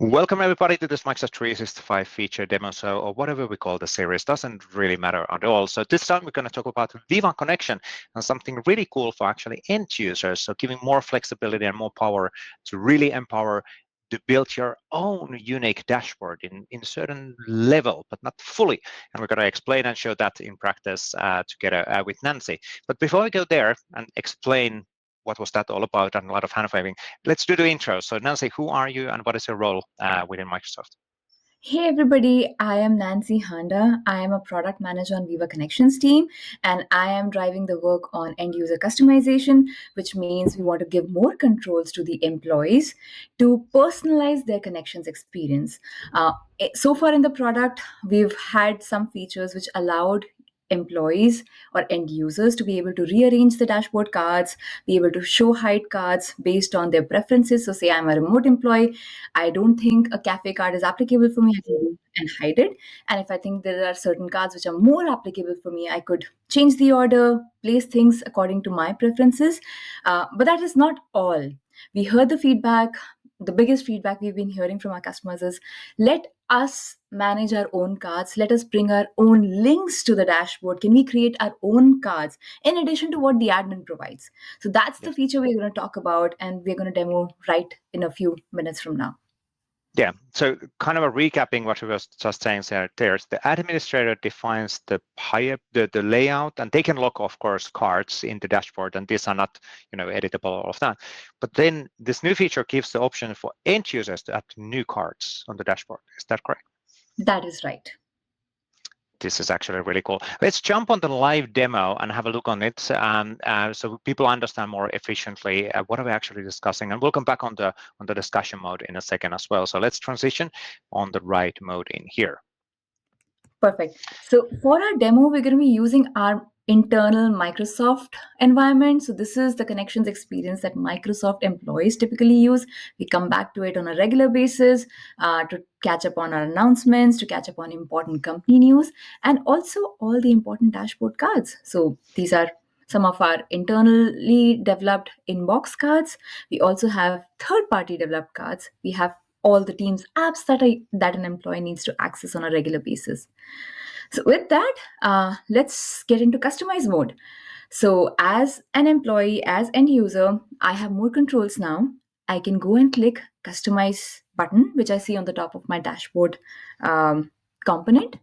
Welcome everybody to this Microsoft 365 feature demo, or whatever we call the series, doesn't really matter at all. So this time we're going to talk about Viva Connection and something really cool for actually end users. So giving more flexibility and more power to really empower to build your own unique dashboard in certain level, but not fully. And we're going to explain and show that in practice together with Nancy. But before we go there and explain what was that all about and a lot of hand-waving, let's do the intro. So Nancy, who are you and what is your role within Microsoft? Hey everybody, I am Nancy Handa. I am a product manager on Viva Connections team, and I am driving the work on end user customization, which means we want to give more controls to the employees to personalize their connections experience. So far in the product, we've had some features which allowed employees or end users to be able to rearrange the dashboard cards, be able to show hide cards based on their preferences. So say I'm a remote employee, I don't think a cafe card is applicable for me, I can go and hide it. And if I think there are certain cards which are more applicable for me, I could change the order, place things according to my preferences. But that is not all. We heard the feedback. The biggest feedback we've been hearing from our customers is let us manage our own cards. Let us bring our own links to the dashboard. Can we create our own cards in addition to what the admin provides? So that's the feature we're going to talk about, and we're going to demo right in a few minutes from now. Yeah, so kind of a recapping what we were just saying there's the administrator defines the layout, and they can lock, of course, cards in the dashboard, and these are not, editable, all of that. But then this new feature gives the option for end users to add new cards on the dashboard. Is that correct? That is right. This is actually really cool. Let's jump on the live demo and have a look on it, so people understand more efficiently what are we actually discussing. And we'll come back on the discussion mode in a second as well. So let's transition on the right mode in here. Perfect. So for our demo, we're going to be using our internal Microsoft environment. So this is the connections experience that Microsoft employees typically use. We come back to it on a regular basis to catch up on our announcements, to catch up on important company news, and also all the important dashboard cards. So these are some of our internally developed inbox cards. We also have third-party developed cards. We have all the team's apps that an employee needs to access on a regular basis. So with that, let's get into customize mode. So as an employee, as end user, I have more controls now. I can go and click customize button, which I see on the top of my dashboard component.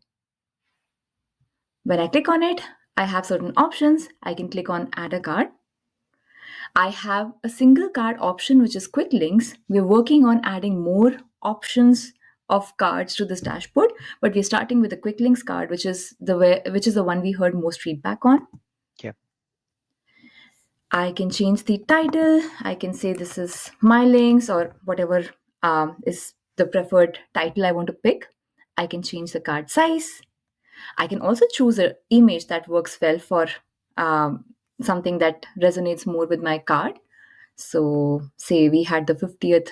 When I click on it, I have certain options. I can click on add a card. I have a single card option, which is quick links. We're working on adding more options of cards to this dashboard, but we're starting with the quick links card, which is the one we heard most feedback on. Yeah. I can change the title. I can say this is my links or whatever is the preferred title I want to pick. I can change the card size. I can also choose an image that works well for something that resonates more with my card. So, say we had the 50th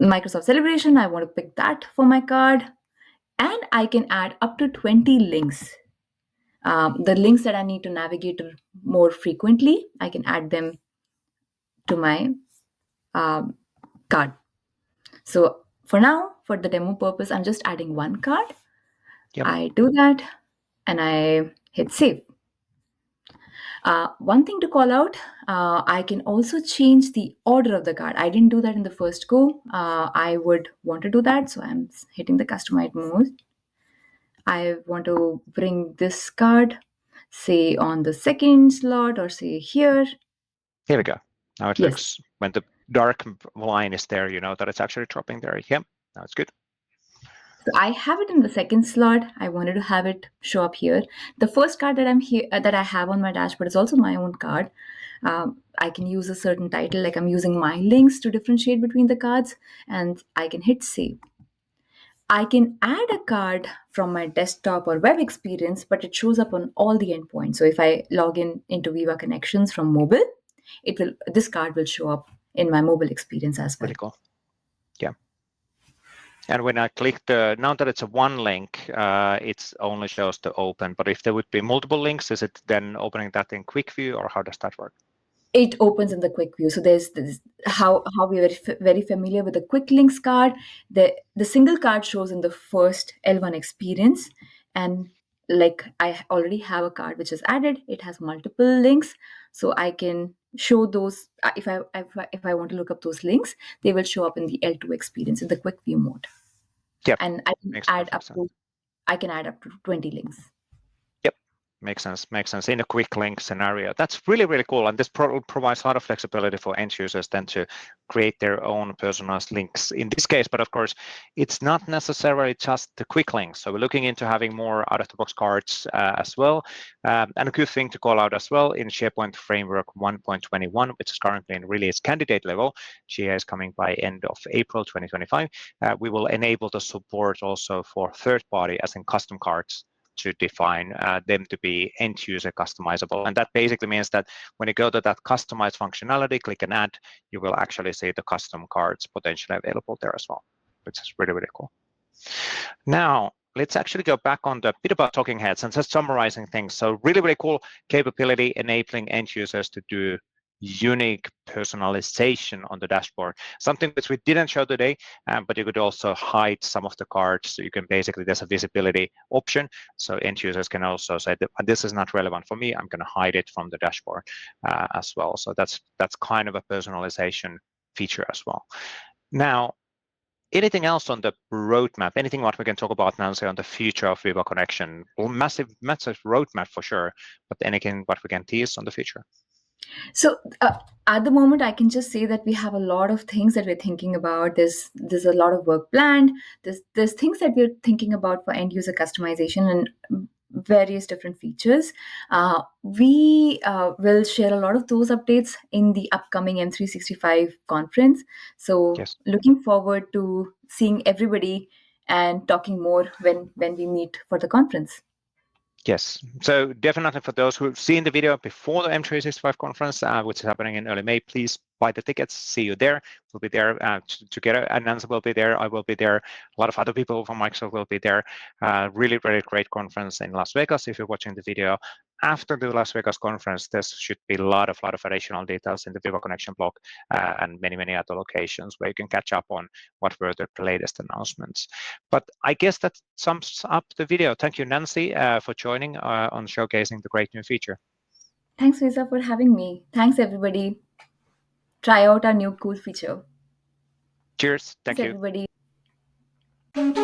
Microsoft celebration. I want to pick that for my card. And I can add up to 20 links. The links that I need to navigate more frequently, I can add them to my card. So, for now, for the demo purpose, I'm just adding one card. Yep. I do that and I hit save. One thing to call out, I can also change the order of the card. I didn't do that in the first go. I would want to do that, so I'm hitting the customize mode. I want to bring this card, say on the second slot or say here. Here we go. Now it looks, when the dark line is there, you know that it's actually dropping there. Yep, now it's good. So I have it in the second slot. I wanted to have it show up here. The first card that I'm here that I have on my dashboard is also my own card. I can use a certain title, like I'm using my links to differentiate between the cards, and I can hit save. I can add a card from my desktop or web experience, but it shows up on all the endpoints. So if I log in into Viva Connections from mobile, this card will show up in my mobile experience as well. Really cool. Yeah. And when I click now that it's a one link, it only shows the open. But if there would be multiple links, is it then opening that in quick view, or how does that work? It opens in the quick view. So there's this, how we were very familiar with the quick links card. The single card shows in the first L1 experience, and like I already have a card which is added. It has multiple links, so I can show those. If I want to look up those links, they will show up in the L2 experience in the quick view mode, Yep, and I can makes add perfect up sense. to I can add up to 20 links. Yep, makes sense. Makes sense in a quick link scenario. That's really, really cool. And this provides a lot of flexibility for end users then to create their own personalized links in this case. But of course, it's not necessarily just the quick links. So we're looking into having more out-of-the-box cards as well. And a good thing to call out as well in SharePoint Framework 1.21, which is currently in release candidate level. GA is coming by end of April 2025. We will enable the support also for third-party as in custom cards to define them to be end user customizable. And that basically means that when you go to that customized functionality, click and add, you will actually see the custom cards potentially available there as well, which is really, really cool. Now, let's actually go back on the bit about talking heads and just summarizing things. So really, really cool capability enabling end users to do unique personalization on the dashboard, something which we didn't show today, but you could also hide some of the cards. So you can basically, there's a visibility option. So end users can also say that this is not relevant for me. I'm going to hide it from the dashboard as well. So that's kind of a personalization feature as well. Now, anything else on the roadmap? Anything what we can talk about now, say on the future of Viva Connection? Well, massive roadmap for sure, but anything what we can tease on the future? So at the moment, I can just say that we have a lot of things that we're thinking about. There's a lot of work planned. There's things that we're thinking about for end user customization and various different features. We will share a lot of those updates in the upcoming M365 conference. So Yes. looking forward to seeing everybody and talking more when we meet for the conference. Yes, so definitely for those who've seen the video before the M365 conference, which is happening in early May, please buy the tickets. See you there. We'll be there together. Nancy will be there. I will be there. A lot of other people from Microsoft will be there. Really, really great conference in Las Vegas. If you're watching the video after the Las Vegas conference, there should be a lot of additional details in the Viva Connection blog and many, many other locations where you can catch up on what were the latest announcements. But I guess that sums up the video. Thank you, Nancy, for joining on showcasing the great new feature. Thanks, Lisa, for having me. Thanks, everybody. Try out our new cool feature. Cheers. Thanks, Thank you. everybody.